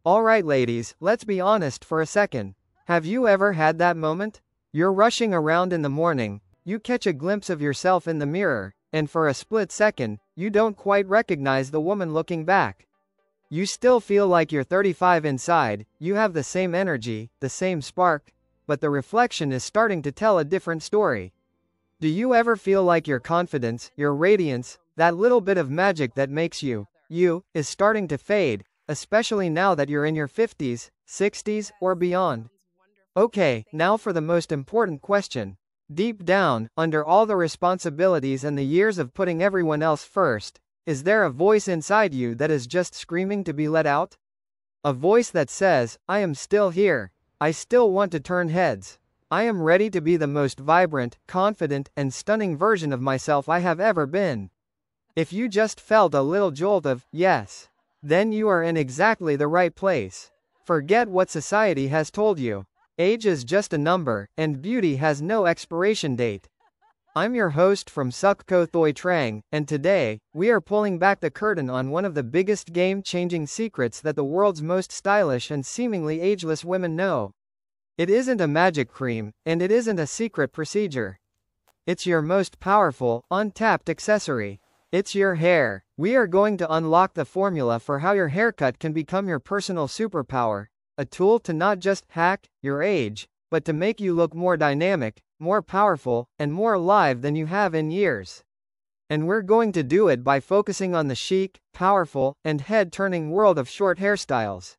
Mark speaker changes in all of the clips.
Speaker 1: Alright ladies, let's be honest for a second. Have you ever had that moment? You're rushing around in the morning, you catch a glimpse of yourself in the mirror, and for a split second, you don't quite recognize the woman looking back. You still feel like you're 35 inside, you have the same energy, the same spark, but the reflection is starting to tell a different story. Do you ever feel like your confidence, your radiance, that little bit of magic that makes you, is starting to fade, especially now that you're in your 50s, 60s, or beyond? Okay, now for the most important question. Deep down, under all the responsibilities and the years of putting everyone else first, is there a voice inside you that is just screaming to be let out? A voice that says, I am still here. I still want to turn heads. I am ready to be the most vibrant, confident, and stunning version of myself I have ever been. If you just felt a little jolt of, yes, then you are in exactly the right place. Forget what society has told you. Age is just a number, and beauty has no expiration date. I'm your host from Sukko Thoi Trang, and today, we are pulling back the curtain on one of the biggest game-changing secrets that the world's most stylish and seemingly ageless women know. It isn't a magic cream, and it isn't a secret procedure. It's your most powerful, untapped accessory. It's your hair. We are going to unlock the formula for how your haircut can become your personal superpower, a tool to not just hack your age, but to make you look more dynamic, more powerful, and more alive than you have in years. And we're going to do it by focusing on the chic, powerful, and head-turning world of short hairstyles.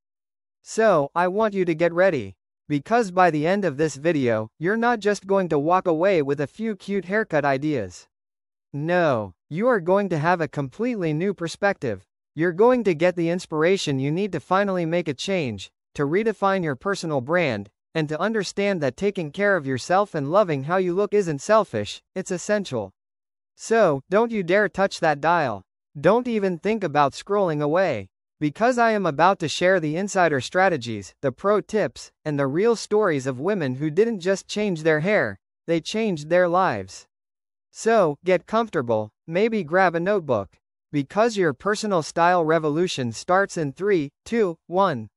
Speaker 1: So, I want you to get ready. Because by the end of this video, you're not just going to walk away with a few cute haircut ideas. No, you are going to have a completely new perspective. You're going to get the inspiration you need to finally make a change, to redefine your personal brand, and to understand that taking care of yourself and loving how you look isn't selfish, it's essential. So, don't you dare touch that dial. Don't even think about scrolling away. Because I am about to share the insider strategies, the pro tips, and the real stories of women who didn't just change their hair, they changed their lives. So, get comfortable, maybe grab a notebook. Because your personal style revolution starts in 3, 2, 1.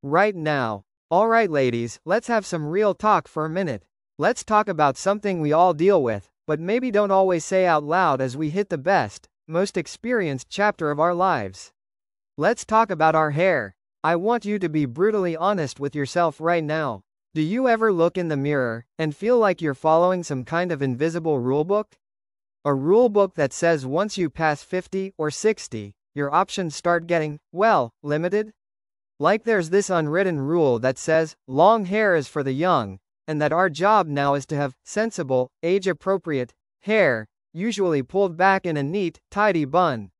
Speaker 1: Right now. Alright ladies, let's have some real talk for a minute. Let's talk about something we all deal with, but maybe don't always say out loud as we hit the best, most experienced chapter of our lives. Let's talk about our hair. I want you to be brutally honest with yourself right now. Do you ever look in the mirror and feel like you're following some kind of invisible rulebook? A rulebook that says once you pass 50 or 60, your options start getting, well, limited? Like there's this unwritten rule that says, long hair is for the young, and that our job now is to have sensible, age-appropriate hair, usually pulled back in a neat, tidy bun.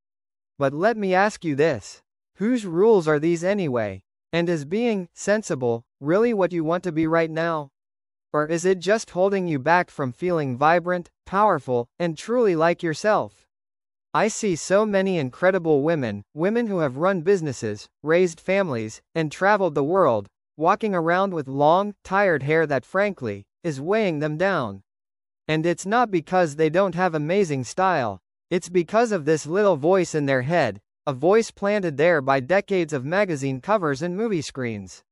Speaker 1: But let me ask you this. Whose rules are these anyway? And is being sensible really what you want to be right now? Or is it just holding you back from feeling vibrant, powerful, and truly like yourself? I see so many incredible women who have run businesses, raised families, and traveled the world, walking around with long, tired hair that frankly, is weighing them down. And it's not because they don't have amazing style, it's because of this little voice in their head, a voice planted there by decades of magazine covers and movie screens.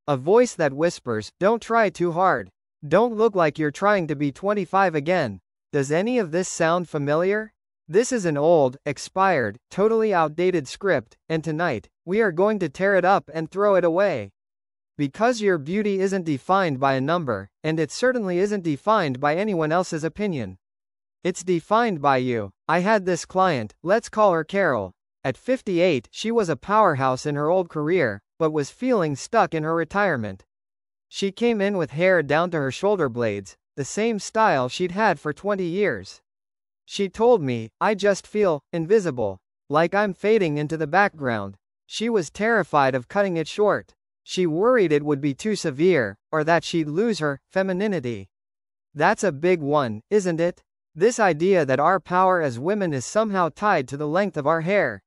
Speaker 1: A voice that whispers, don't try too hard. Don't look like you're trying to be 25 again. Does any of this sound familiar? This is an old, expired, totally outdated script, and tonight, we are going to tear it up and throw it away. Because your beauty isn't defined by a number, and it certainly isn't defined by anyone else's opinion. It's defined by you. I had this client, let's call her Carol. At 58, she was a powerhouse in her old career, but was feeling stuck in her retirement. She came in with hair down to her shoulder blades, the same style she'd had for 20 years. She told me, I just feel invisible, like I'm fading into the background. She was terrified of cutting it short. She worried it would be too severe, or that she'd lose her femininity. That's a big one, isn't it? This idea that our power as women is somehow tied to the length of our hair.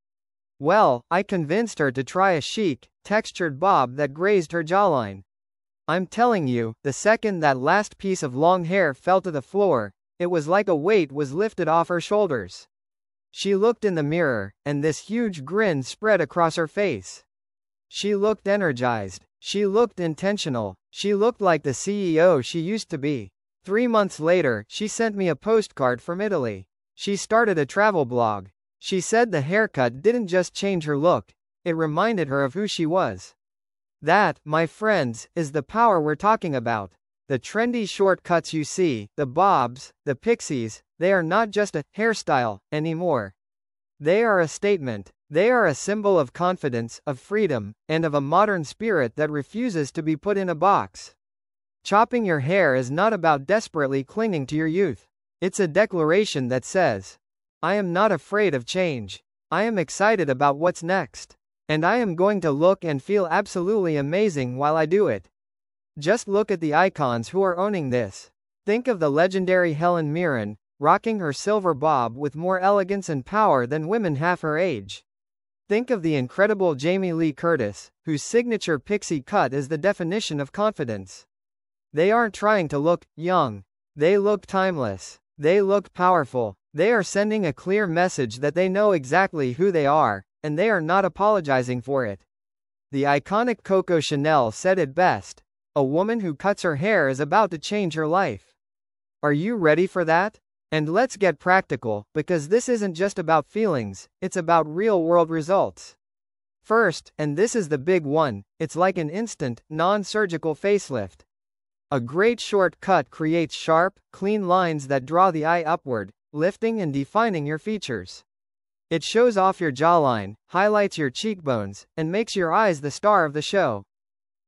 Speaker 1: Well, I convinced her to try a chic, textured bob that grazed her jawline. I'm telling you, the second that last piece of long hair fell to the floor, it was like a weight was lifted off her shoulders. She looked in the mirror, and this huge grin spread across her face. She looked energized. She looked intentional. She looked like the CEO she used to be. 3 months later, she sent me a postcard from Italy. She started a travel blog. She said the haircut didn't just change her look, it reminded her of who she was. That, my friends, is the power we're talking about. The trendy shortcuts you see, the bobs, the pixies, they are not just a hairstyle anymore. They are a statement. They are a symbol of confidence, of freedom, and of a modern spirit that refuses to be put in a box. Chopping your hair is not about desperately clinging to your youth. It's a declaration that says, I am not afraid of change. I am excited about what's next. And I am going to look and feel absolutely amazing while I do it. Just look at the icons who are owning this. Think of the legendary Helen Mirren, rocking her silver bob with more elegance and power than women half her age. Think of the incredible Jamie Lee Curtis, whose signature pixie cut is the definition of confidence. They aren't trying to look young. They look timeless. They look powerful. They are sending a clear message that they know exactly who they are, and they are not apologizing for it. The iconic Coco Chanel said it best, a woman who cuts her hair is about to change her life. Are you ready for that? And let's get practical, because this isn't just about feelings, it's about real-world results. First, and this is the big one, it's like an instant, non-surgical facelift. A great short cut creates sharp, clean lines that draw the eye upward, lifting and defining your features. It shows off your jawline, highlights your cheekbones, and makes your eyes the star of the show.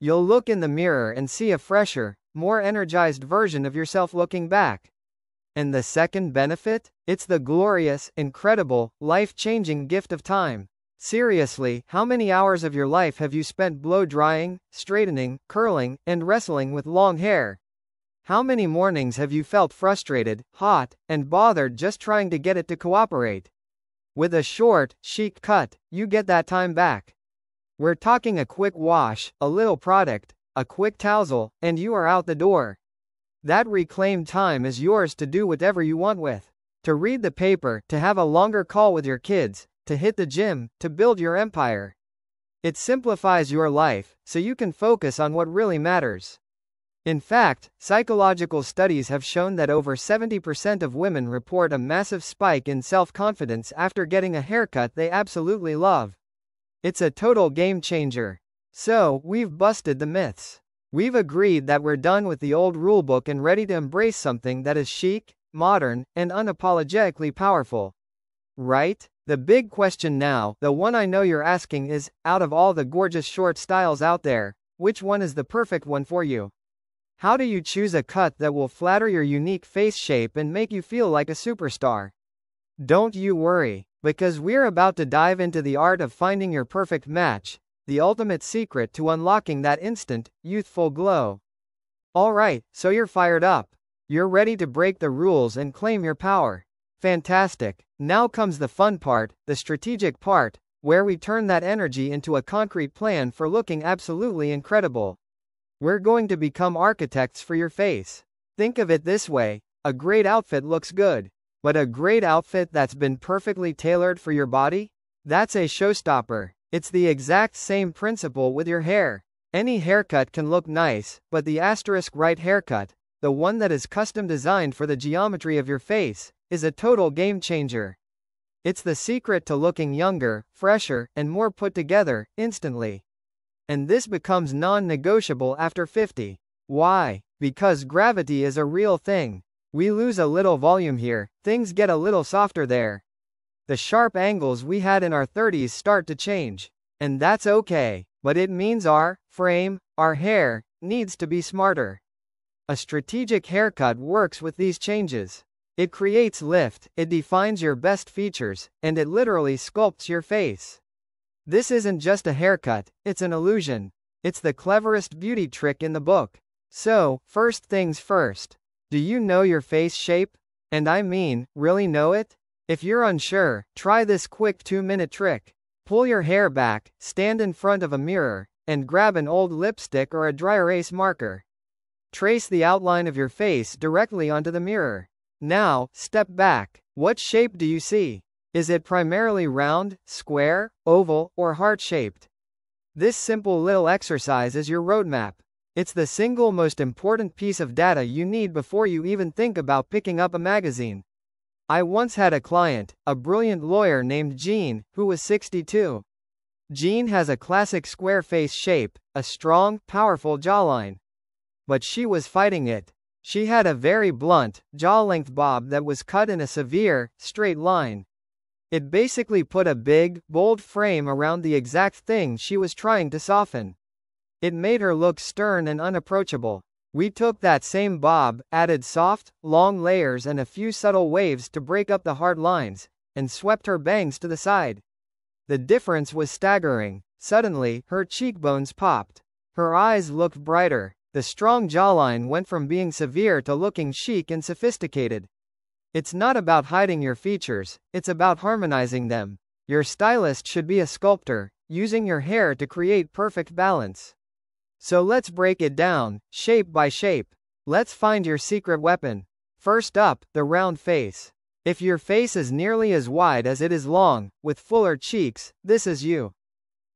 Speaker 1: You'll look in the mirror and see a fresher, more energized version of yourself looking back. And the second benefit? It's the glorious, incredible, life-changing gift of time. Seriously, how many hours of your life have you spent blow-drying, straightening, curling, and wrestling with long hair? How many mornings have you felt frustrated, hot, and bothered just trying to get it to cooperate? With a short, chic cut, you get that time back. We're talking a quick wash, a little product, a quick tousle, and you are out the door. That reclaimed time is yours to do whatever you want with. To read the paper, to have a longer call with your kids, to hit the gym, to build your empire. It simplifies your life, so you can focus on what really matters. In fact, psychological studies have shown that over 70% of women report a massive spike in self-confidence after getting a haircut they absolutely love. It's a total game changer. So, we've busted the myths. We've agreed that we're done with the old rulebook and ready to embrace something that is chic, modern, and unapologetically powerful. Right? The big question now, the one I know you're asking is, out of all the gorgeous short styles out there, which one is the perfect one for you? How do you choose a cut that will flatter your unique face shape and make you feel like a superstar? Don't you worry, because we're about to dive into the art of finding your perfect match, the ultimate secret to unlocking that instant, youthful glow. Alright, so you're fired up. You're ready to break the rules and claim your power. Fantastic. Now comes the fun part, the strategic part, where we turn that energy into a concrete plan for looking absolutely incredible. We're going to become architects for your face. Think of it this way, a great outfit looks good. But a great outfit that's been perfectly tailored for your body? That's a showstopper. It's the exact same principle with your hair. Any haircut can look nice, but the *right haircut, the one that is custom designed for the geometry of your face, is a total game changer. It's the secret to looking younger, fresher, and more put together, instantly. And this becomes non-negotiable after 50. Why? Because gravity is a real thing. We lose a little volume here, things get a little softer there. The sharp angles we had in our 30s start to change. And that's okay, but it means our frame, our hair, needs to be smarter. A strategic haircut works with these changes. It creates lift, it defines your best features, and it literally sculpts your face. This isn't just a haircut, it's an illusion. It's the cleverest beauty trick in the book. So, first things first. Do you know your face shape? And I mean, really know it? If you're unsure, try this quick 2-minute trick. Pull your hair back, stand in front of a mirror, and grab an old lipstick or a dry erase marker. Trace the outline of your face directly onto the mirror. Now, step back. What shape do you see? Is it primarily round, square, oval, or heart-shaped? This simple little exercise is your roadmap. It's the single most important piece of data you need before you even think about picking up a magazine. I once had a client, a brilliant lawyer named Jean, who was 62. Jean has a classic square face shape, a strong, powerful jawline. But she was fighting it. She had a very blunt, jaw-length bob that was cut in a severe, straight line. It basically put a big, bold frame around the exact thing she was trying to soften. It made her look stern and unapproachable. We took that same bob, added soft, long layers and a few subtle waves to break up the hard lines, and swept her bangs to the side. The difference was staggering. Suddenly, her cheekbones popped. Her eyes looked brighter. The strong jawline went from being severe to looking chic and sophisticated. It's not about hiding your features, it's about harmonizing them. Your stylist should be a sculptor, using your hair to create perfect balance. So let's break it down, shape by shape. Let's find your secret weapon. First up, the round face. If your face is nearly as wide as it is long, with fuller cheeks, this is you.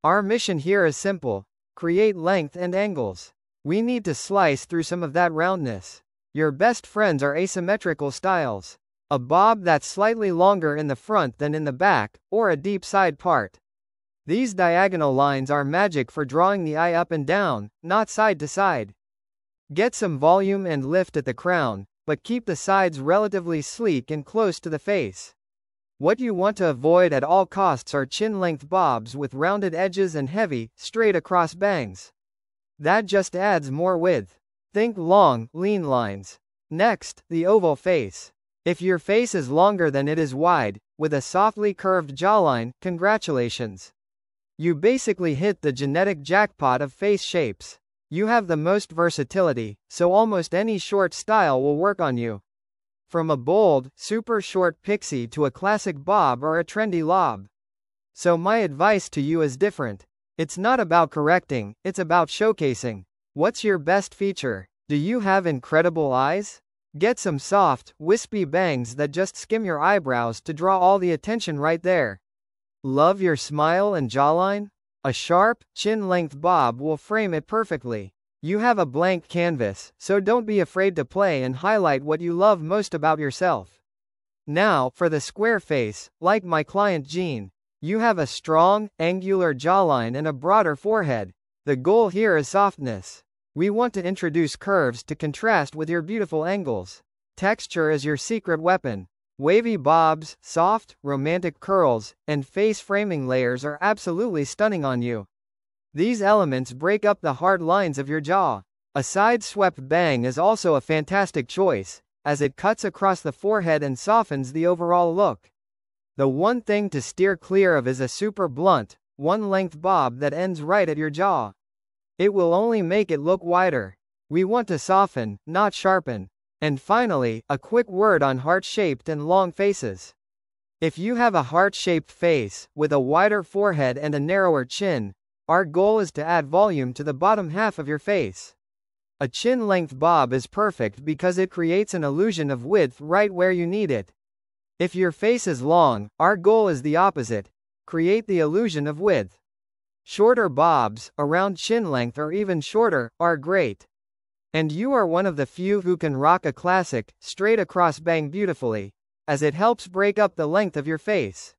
Speaker 1: Our mission here is simple. Create length and angles. We need to slice through some of that roundness. Your best friends are asymmetrical styles. A bob that's slightly longer in the front than in the back, or a deep side part. These diagonal lines are magic for drawing the eye up and down, not side to side. Get some volume and lift at the crown, but keep the sides relatively sleek and close to the face. What you want to avoid at all costs are chin-length bobs with rounded edges and heavy, straight-across bangs. That just adds more width. Think long, lean lines. Next, the oval face. If your face is longer than it is wide, with a softly curved jawline, congratulations. You basically hit the genetic jackpot of face shapes. You have the most versatility, so almost any short style will work on you. From a bold, super short pixie to a classic bob or a trendy lob. So my advice to you is different. It's not about correcting, it's about showcasing. What's your best feature? Do you have incredible eyes? Get some soft, wispy bangs that just skim your eyebrows to draw all the attention right there. Love your smile and jawline? A sharp, chin-length bob will frame it perfectly. You have a blank canvas, so don't be afraid to play and highlight what you love most about yourself. Now, for the square face, like my client Jean. You have a strong, angular jawline and a broader forehead. The goal here is softness. We want to introduce curves to contrast with your beautiful angles. Texture is your secret weapon. Wavy bobs, soft, romantic curls, and face framing layers are absolutely stunning on you. These elements break up the hard lines of your jaw. A side-swept bang is also a fantastic choice, as it cuts across the forehead and softens the overall look. The one thing to steer clear of is a super blunt, one-length bob that ends right at your jaw. It will only make it look wider. We want to soften, not sharpen. And finally, a quick word on heart-shaped and long faces. If you have a heart-shaped face, with a wider forehead and a narrower chin, our goal is to add volume to the bottom half of your face. A chin-length bob is perfect because it creates an illusion of width right where you need it. If your face is long, our goal is the opposite. Create the illusion of width. Shorter bobs, around chin length or even shorter, are great. And you are one of the few who can rock a classic, straight-across bang beautifully, as it helps break up the length of your face.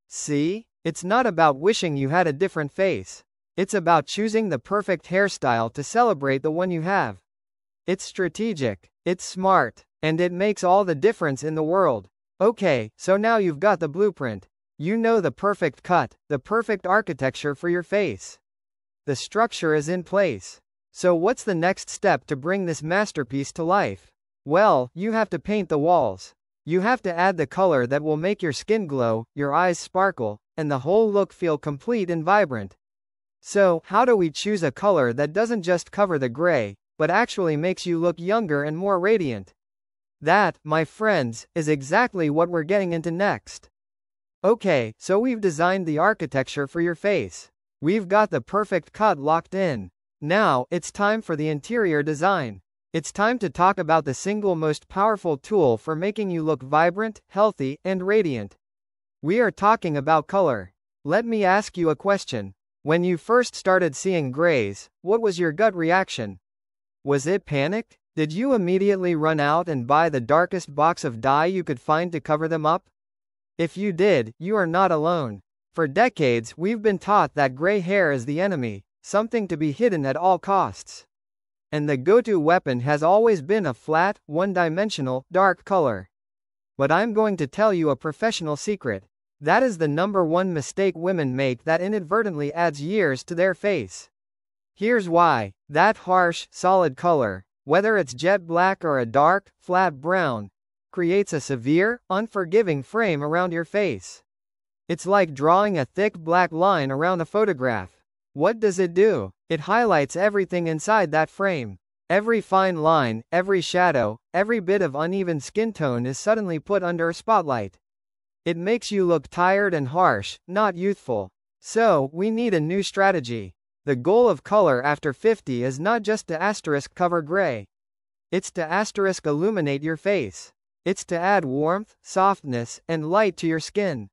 Speaker 1: See? It's not about wishing you had a different face. It's about choosing the perfect hairstyle to celebrate the one you have. It's strategic, it's smart, and it makes all the difference in the world. Okay, so now you've got the blueprint. You know the perfect cut, the perfect architecture for your face. The structure is in place. So what's the next step to bring this masterpiece to life? Well, you have to paint the walls. You have to add the color that will make your skin glow, your eyes sparkle, and the whole look feel complete and vibrant. So, how do we choose a color that doesn't just cover the gray, but actually makes you look younger and more radiant? That, my friends, is exactly what we're getting into next. Okay, so we've designed the architecture for your face. We've got the perfect cut locked in. Now, it's time for the interior design. It's time to talk about the single most powerful tool for making you look vibrant, healthy, and radiant. We are talking about color. Let me ask you a question. When you first started seeing grays, what was your gut reaction? Was it panic? Did you immediately run out and buy the darkest box of dye you could find to cover them up? If you did, you are not alone. For decades, we've been taught that gray hair is the enemy, something to be hidden at all costs. And the go-to weapon has always been a flat, one-dimensional, dark color. But I'm going to tell you a professional secret. That is the number one mistake women make that inadvertently adds years to their face. Here's why. That harsh, solid color, whether it's jet black or a dark, flat brown, creates a severe, unforgiving frame around your face. It's like drawing a thick black line around a photograph. What does it do? It highlights everything inside that frame. Every fine line, every shadow, every bit of uneven skin tone is suddenly put under a spotlight. It makes you look tired and harsh, not youthful. So, we need a new strategy. The goal of color after 50 is not just to asterisk cover gray. It's to asterisk illuminate your face. It's to add warmth, softness, and light to your skin.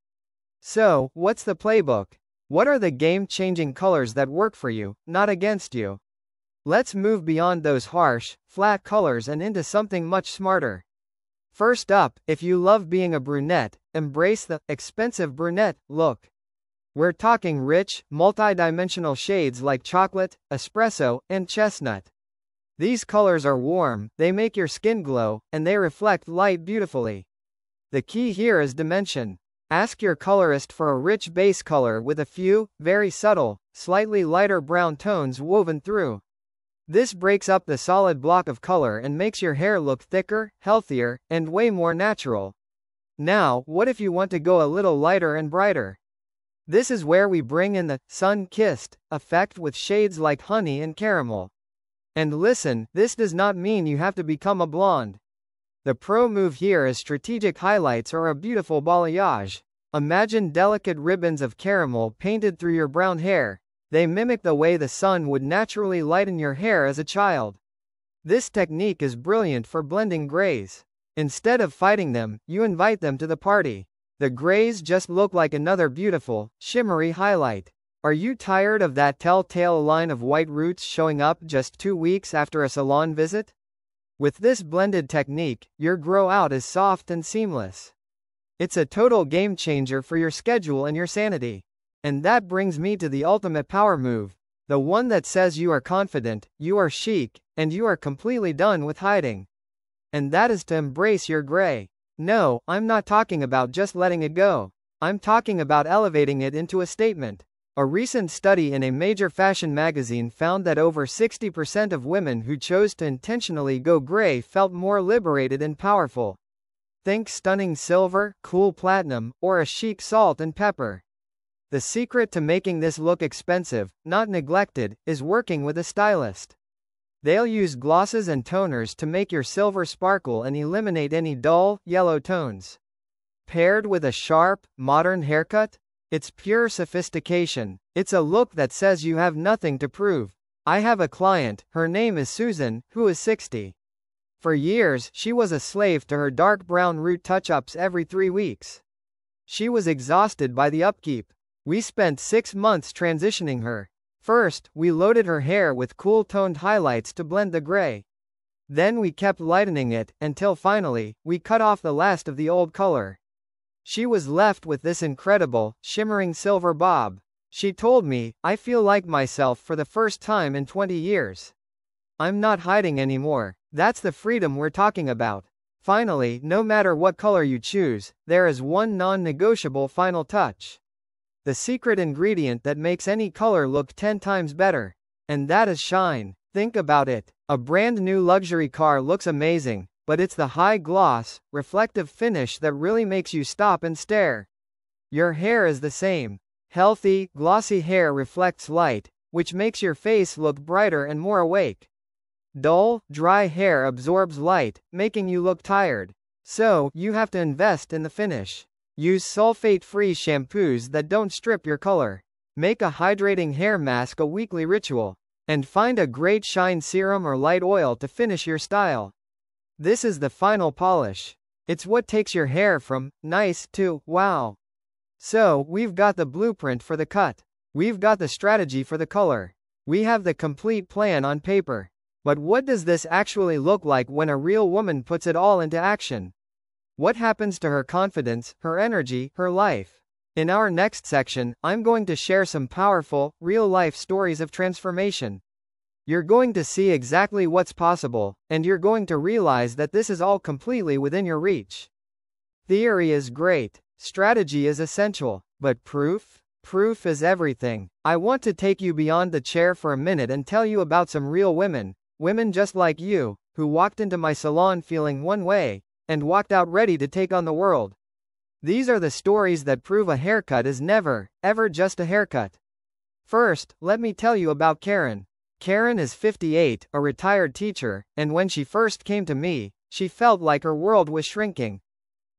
Speaker 1: So, what's the playbook? What are the game-changing colors that work for you, not against you? Let's move beyond those harsh, flat colors and into something much smarter. First up, if you love being a brunette, embrace the expensive brunette look. We're talking rich, multi-dimensional shades like chocolate, espresso, and chestnut. These colors are warm, they make your skin glow, and they reflect light beautifully. The key here is dimension. Ask your colorist for a rich base color with a few, very subtle, slightly lighter brown tones woven through. This breaks up the solid block of color and makes your hair look thicker, healthier, and way more natural. Now, what if you want to go a little lighter and brighter? This is where we bring in the sun-kissed effect with shades like honey and caramel. And listen, this does not mean you have to become a blonde. The pro move here is strategic highlights or a beautiful balayage. Imagine delicate ribbons of caramel painted through your brown hair. They mimic the way the sun would naturally lighten your hair as a child. This technique is brilliant for blending grays. Instead of fighting them, you invite them to the party. The grays just look like another beautiful, shimmery highlight. Are you tired of that telltale line of white roots showing up just 2 weeks after a salon visit? With this blended technique, your grow out is soft and seamless. It's a total game changer for your schedule and your sanity. And that brings me to the ultimate power move. The one that says you are confident, you are chic, and you are completely done with hiding. And that is to embrace your gray. No, I'm not talking about just letting it go. I'm talking about elevating it into a statement. A recent study in a major fashion magazine found that over 60% of women who chose to intentionally go gray felt more liberated and powerful. Think stunning silver, cool platinum, or a chic salt and pepper. The secret to making this look expensive, not neglected, is working with a stylist. They'll use glosses and toners to make your silver sparkle and eliminate any dull, yellow tones. Paired with a sharp, modern haircut, it's pure sophistication. It's a look that says you have nothing to prove. I have a client, her name is Susan, who is 60. For years, she was a slave to her dark brown root touch-ups every 3 weeks. She was exhausted by the upkeep. We spent 6 months transitioning her. First, we loaded her hair with cool-toned highlights to blend the gray. Then we kept lightening it, until finally, we cut off the last of the old color. She was left with this incredible, shimmering silver bob. She told me, "I feel like myself for the first time in 20 years. I'm not hiding anymore." That's the freedom we're talking about. Finally, no matter what color you choose, there is one non-negotiable final touch. The secret ingredient that makes any color look 10 times better. And that is shine. Think about it. A brand new luxury car looks amazing, but it's the high gloss, reflective finish that really makes you stop and stare. Your hair is the same. Healthy, glossy hair reflects light, which makes your face look brighter and more awake. Dull, dry hair absorbs light, making you look tired. So, you have to invest in the finish. Use sulfate-free shampoos that don't strip your color. Make a hydrating hair mask a weekly ritual. And find a great shine serum or light oil to finish your style. This is the final polish. It's what takes your hair from nice to wow. So, we've got the blueprint for the cut. We've got the strategy for the color. We have the complete plan on paper. But what does this actually look like when a real woman puts it all into action? What happens to her confidence, her energy, her life? In our next section, I'm going to share some powerful, real-life stories of transformation. You're going to see exactly what's possible, and you're going to realize that this is all completely within your reach. Theory is great, strategy is essential, but proof? Proof is everything. I want to take you beyond the chair for a minute and tell you about some real women, women just like you, who walked into my salon feeling one way, and walked out ready to take on the world. These are the stories that prove a haircut is never, ever just a haircut. First, let me tell you about Karen. Karen is 58, a retired teacher, and when she first came to me, she felt like her world was shrinking.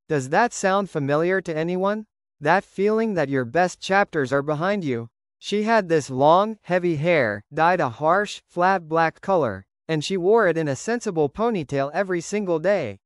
Speaker 1: Does that sound familiar to anyone? That feeling that your best chapters are behind you? She had this long, heavy hair, dyed a harsh, flat black color, and she wore it in a sensible ponytail every single day.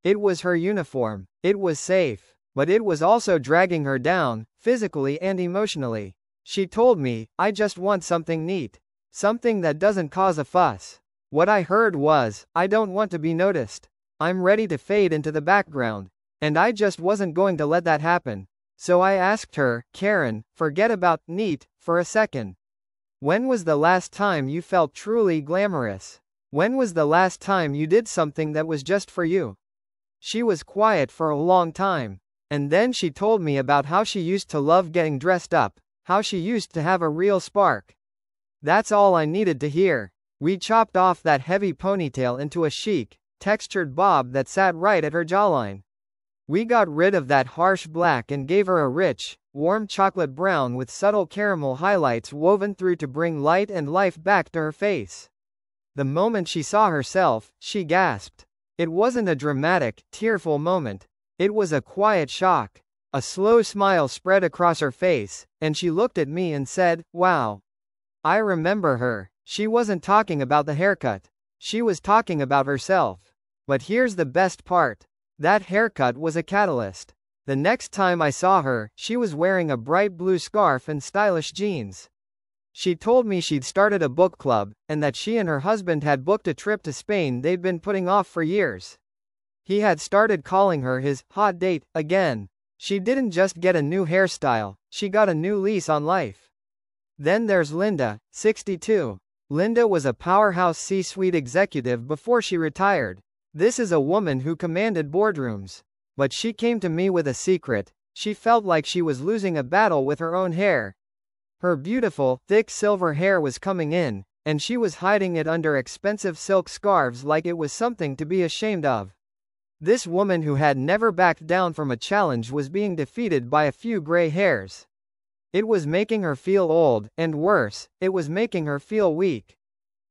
Speaker 1: It was her uniform. It was safe. But it was also dragging her down, physically and emotionally. She told me, I just want something neat. Something that doesn't cause a fuss. What I heard was, I don't want to be noticed. I'm ready to fade into the background. And I just wasn't going to let that happen. So I asked her, Karen, forget about neat for a second. When was the last time you felt truly glamorous? When was the last time you did something that was just for you? She was quiet for a long time. And then she told me about how she used to love getting dressed up, how she used to have a real spark. That's all I needed to hear. We chopped off that heavy ponytail into a chic, textured bob that sat right at her jawline. We got rid of that harsh black and gave her a rich, warm chocolate brown with subtle caramel highlights woven through to bring light and life back to her face. The moment she saw herself, she gasped. It wasn't a dramatic, tearful moment. It was a quiet shock. A slow smile spread across her face, and she looked at me and said, wow. I remember her. She wasn't talking about the haircut. She was talking about herself. But here's the best part. That haircut was a catalyst. The next time I saw her, she was wearing a bright blue scarf and stylish jeans. She told me she'd started a book club, and that she and her husband had booked a trip to Spain they'd been putting off for years. He had started calling her his hot date again. She didn't just get a new hairstyle, she got a new lease on life. Then there's Linda, 62. Linda was a powerhouse C-suite executive before she retired. This is a woman who commanded boardrooms. But she came to me with a secret. She felt like she was losing a battle with her own hair. Her beautiful, thick silver hair was coming in, and she was hiding it under expensive silk scarves like it was something to be ashamed of. This woman who had never backed down from a challenge was being defeated by a few gray hairs. It was making her feel old, and worse, it was making her feel weak.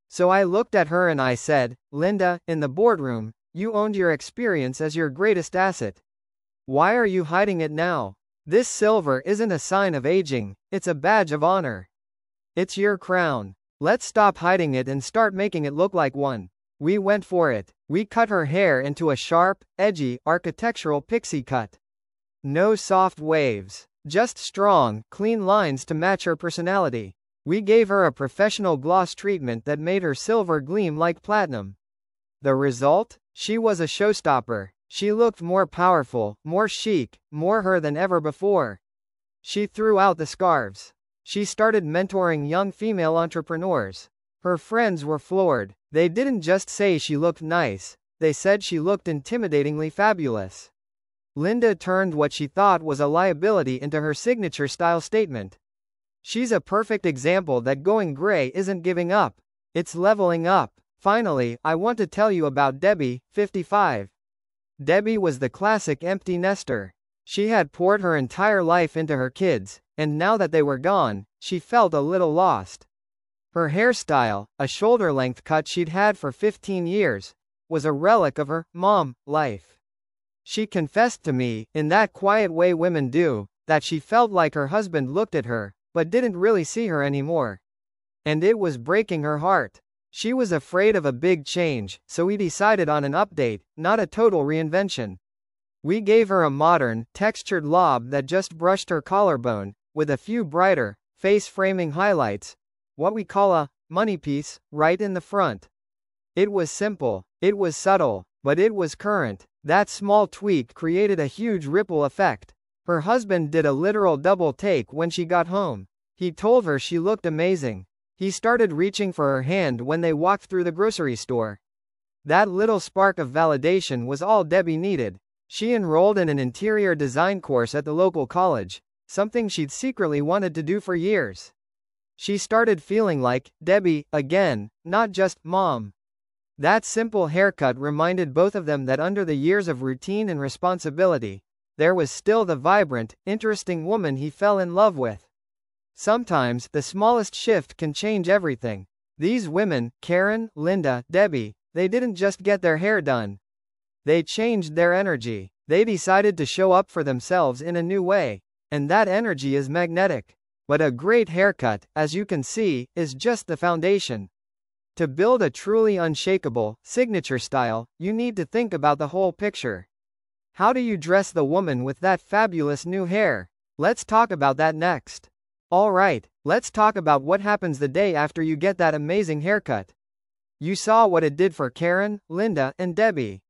Speaker 1: So I looked at her and I said, Linda, in the boardroom, you owned your experience as your greatest asset. Why are you hiding it now? This silver isn't a sign of aging, it's a badge of honor. It's your crown. Let's stop hiding it and start making it look like one. We went for it. We cut her hair into a sharp, edgy, architectural pixie cut. No soft waves. Just strong, clean lines to match her personality. We gave her a professional gloss treatment that made her silver gleam like platinum. The result? She was a showstopper. She looked more powerful, more chic, more her than ever before. She threw out the scarves. She started mentoring young female entrepreneurs. Her friends were floored. They didn't just say she looked nice, they said she looked intimidatingly fabulous. Linda turned what she thought was a liability into her signature style statement. She's a perfect example that going gray isn't giving up. It's leveling up. Finally, I want to tell you about Debbie, 55. Debbie was the classic empty nester. She had poured her entire life into her kids, and now that they were gone, she felt a little lost. Her hairstyle, a shoulder-length cut she'd had for 15 years, was a relic of her mom life. She confessed to me, in that quiet way women do, that she felt like her husband looked at her, but didn't really see her anymore. And it was breaking her heart. She was afraid of a big change, so we decided on an update, not a total reinvention. We gave her a modern, textured lob that just brushed her collarbone, with a few brighter, face framing highlights, what we call a money piece, right in the front. It was simple, it was subtle, but it was current. That small tweak created a huge ripple effect. Her husband did a literal double take when she got home. He told her she looked amazing. He started reaching for her hand when they walked through the grocery store. That little spark of validation was all Debbie needed. She enrolled in an interior design course at the local college, something she'd secretly wanted to do for years. She started feeling like Debbie again, not just Mom. That simple haircut reminded both of them that under the years of routine and responsibility, there was still the vibrant, interesting woman he fell in love with. Sometimes, the smallest shift can change everything. These women, Karen, Linda, Debbie, they didn't just get their hair done. They changed their energy. They decided to show up for themselves in a new way. And that energy is magnetic. But a great haircut, as you can see, is just the foundation. To build a truly unshakable, signature style, you need to think about the whole picture. How do you dress the woman with that fabulous new hair? Let's talk about that next. Alright, let's talk about what happens the day after you get that amazing haircut. You saw what it did for Karen, Linda, and Debbie.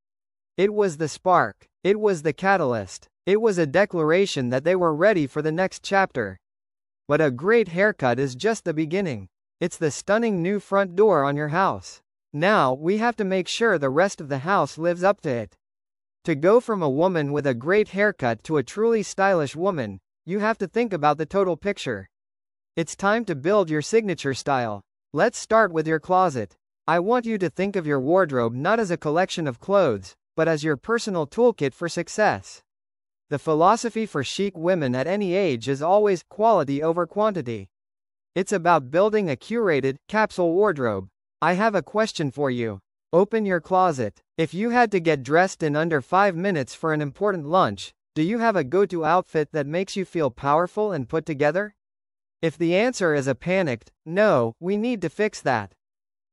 Speaker 1: It was the spark. It was the catalyst. It was a declaration that they were ready for the next chapter. But a great haircut is just the beginning. It's the stunning new front door on your house. Now, we have to make sure the rest of the house lives up to it. To go from a woman with a great haircut to a truly stylish woman, you have to think about the total picture. It's time to build your signature style. Let's start with your closet. I want you to think of your wardrobe not as a collection of clothes, but as your personal toolkit for success. The philosophy for chic women at any age is always quality over quantity. It's about building a curated, capsule wardrobe. I have a question for you. Open your closet. If you had to get dressed in under 5 minutes for an important lunch, do you have a go-to outfit that makes you feel powerful and put together? If the answer is a panicked no, we need to fix that.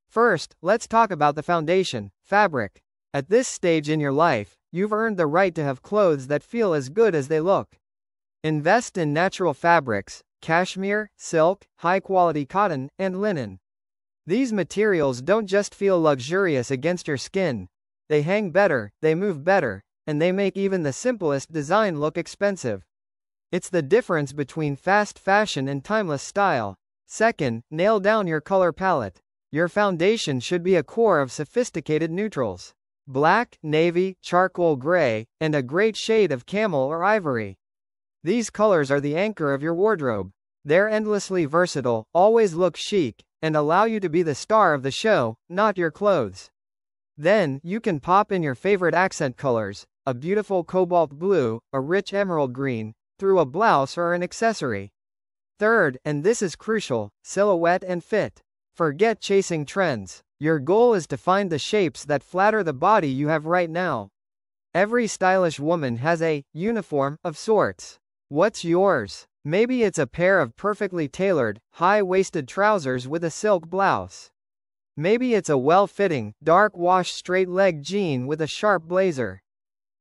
Speaker 1: First, let's talk about the foundation, fabric. At this stage in your life, you've earned the right to have clothes that feel as good as they look. Invest in natural fabrics, cashmere, silk, high-quality cotton, and linen. These materials don't just feel luxurious against your skin. They hang better, they move better, and they make even the simplest design look expensive. It's the difference between fast fashion and timeless style. Second, nail down your color palette. Your foundation should be a core of sophisticated neutrals. Black, navy, charcoal gray, and a great shade of camel or ivory. These colors are the anchor of your wardrobe. They're endlessly versatile, always look chic, and allow you to be the star of the show, not your clothes. Then, you can pop in your favorite accent colors, a beautiful cobalt blue, a rich emerald green, through a blouse or an accessory. Third, and this is crucial, silhouette and fit. Forget chasing trends. Your goal is to find the shapes that flatter the body you have right now. Every stylish woman has a uniform of sorts. What's yours? Maybe it's a pair of perfectly tailored, high-waisted trousers with a silk blouse. Maybe it's a well-fitting, dark-wash straight-leg jean with a sharp blazer.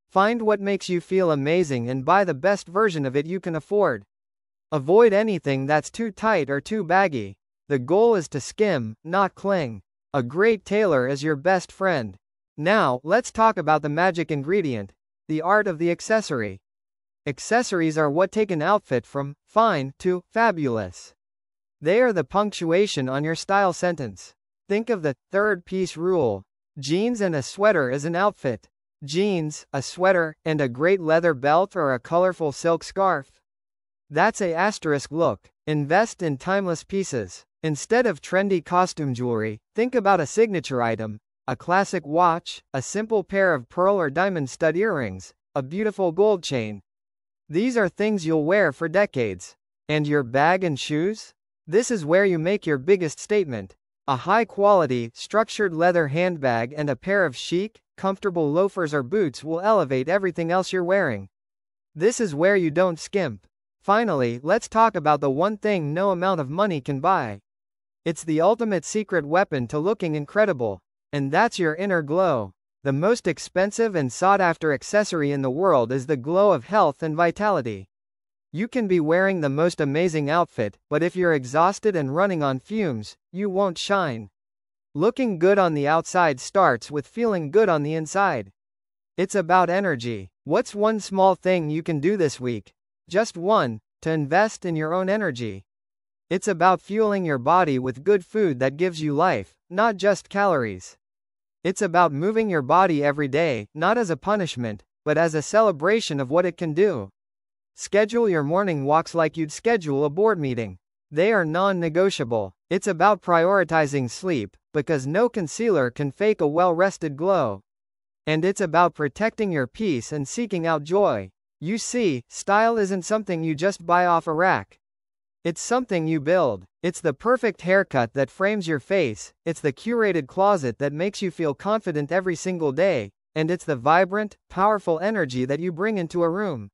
Speaker 1: Find what makes you feel amazing and buy the best version of it you can afford. Avoid anything that's too tight or too baggy. The goal is to skim, not cling. A great tailor is your best friend. Now, let's talk about the magic ingredient, the art of the accessory. Accessories are what take an outfit from fine to fabulous. They are the punctuation on your style sentence. Think of the third-piece rule. Jeans and a sweater is an outfit. Jeans, a sweater, and a great leather belt or a colorful silk scarf. That's a asterisk look. Invest in timeless pieces. Instead of trendy costume jewelry, think about a signature item, a classic watch, a simple pair of pearl or diamond stud earrings, a beautiful gold chain. These are things you'll wear for decades. And your bag and shoes? This is where you make your biggest statement. A high-quality, structured leather handbag and a pair of chic, comfortable loafers or boots will elevate everything else you're wearing. This is where you don't skimp. Finally, let's talk about the one thing no amount of money can buy. It's the ultimate secret weapon to looking incredible. And that's your inner glow. The most expensive and sought-after accessory in the world is the glow of health and vitality. You can be wearing the most amazing outfit, but if you're exhausted and running on fumes, you won't shine. Looking good on the outside starts with feeling good on the inside. It's about energy. What's one small thing you can do this week? Just one, to invest in your own energy. It's about fueling your body with good food that gives you life, not just calories. It's about moving your body every day, not as a punishment, but as a celebration of what it can do. Schedule your morning walks like you'd schedule a board meeting. They are non-negotiable. It's about prioritizing sleep, because no concealer can fake a well-rested glow. And it's about protecting your peace and seeking out joy. You see, style isn't something you just buy off a rack. It's something you build. It's the perfect haircut that frames your face, it's the curated closet that makes you feel confident every single day, and it's the vibrant, powerful energy that you bring into a room.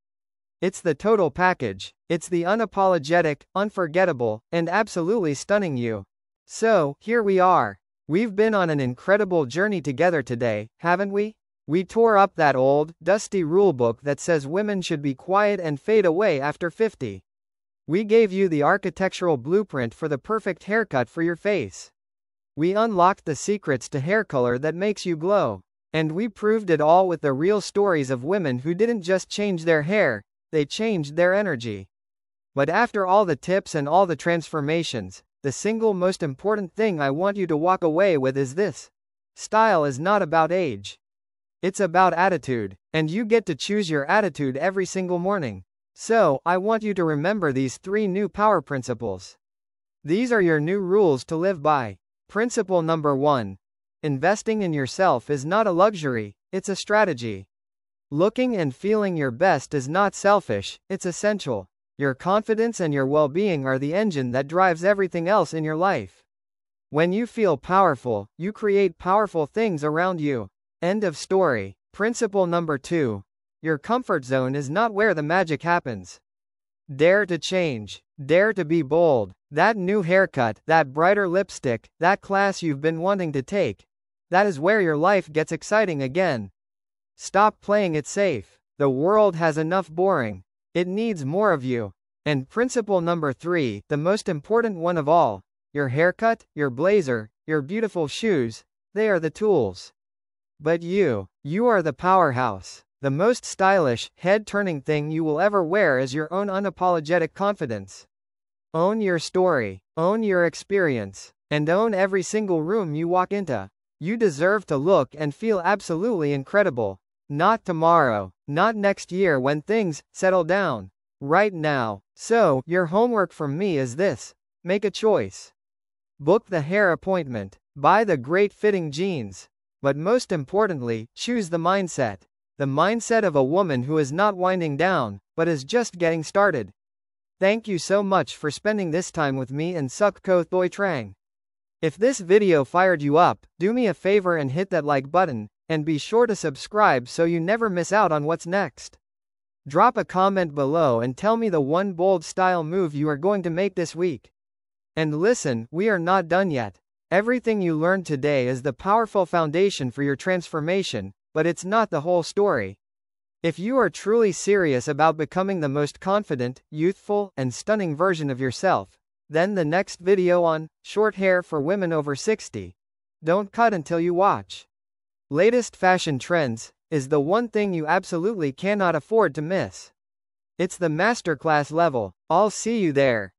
Speaker 1: It's the total package. It's the unapologetic, unforgettable, and absolutely stunning you. So, here we are. We've been on an incredible journey together today, haven't we? We tore up that old, dusty rulebook that says women should be quiet and fade away after 50. We gave you the architectural blueprint for the perfect haircut for your face. We unlocked the secrets to hair color that makes you glow. And we proved it all with the real stories of women who didn't just change their hair, they changed their energy. But after all the tips and all the transformations, the single most important thing I want you to walk away with is this. Style is not about age. It's about attitude, and you get to choose your attitude every single morning. So, I want you to remember these 3 new power principles. These are your new rules to live by. Principle number 1. Investing in yourself is not a luxury, it's a strategy. Looking and feeling your best is not selfish, it's essential. Your confidence and your well-being are the engine that drives everything else in your life. When you feel powerful, you create powerful things around you. End of story. Principle number 2. Your comfort zone is not where the magic happens. Dare to change. Dare to be bold. That new haircut, that brighter lipstick, that class you've been wanting to take. That is where your life gets exciting again. Stop playing it safe. The world has enough boring. It needs more of you. And principle number 3, the most important one of all. Your haircut, your blazer, your beautiful shoes, they are the tools. But you are the powerhouse. The most stylish, head-turning thing you will ever wear is your own unapologetic confidence. Own your story, own your experience, and own every single room you walk into. You deserve to look and feel absolutely incredible. Not tomorrow, not next year when things settle down. Right now. So, your homework from me is this. Make a choice. Book the hair appointment. Buy the great fitting jeans. But most importantly, choose the mindset. The mindset of a woman who is not winding down, but is just getting started. Thank you so much for spending this time with me and Suk Ko Thoi Trang. If this video fired you up, do me a favor and hit that like button, and be sure to subscribe so you never miss out on what's next. Drop a comment below and tell me the one bold style move you are going to make this week. And listen, we are not done yet. Everything you learned today is the powerful foundation for your transformation, but it's not the whole story. If you are truly serious about becoming the most confident, youthful, and stunning version of yourself, then the next video on short hair for women over 60. Don't cut until you watch. Latest fashion trends is the one thing you absolutely cannot afford to miss. It's the masterclass level. I'll see you there.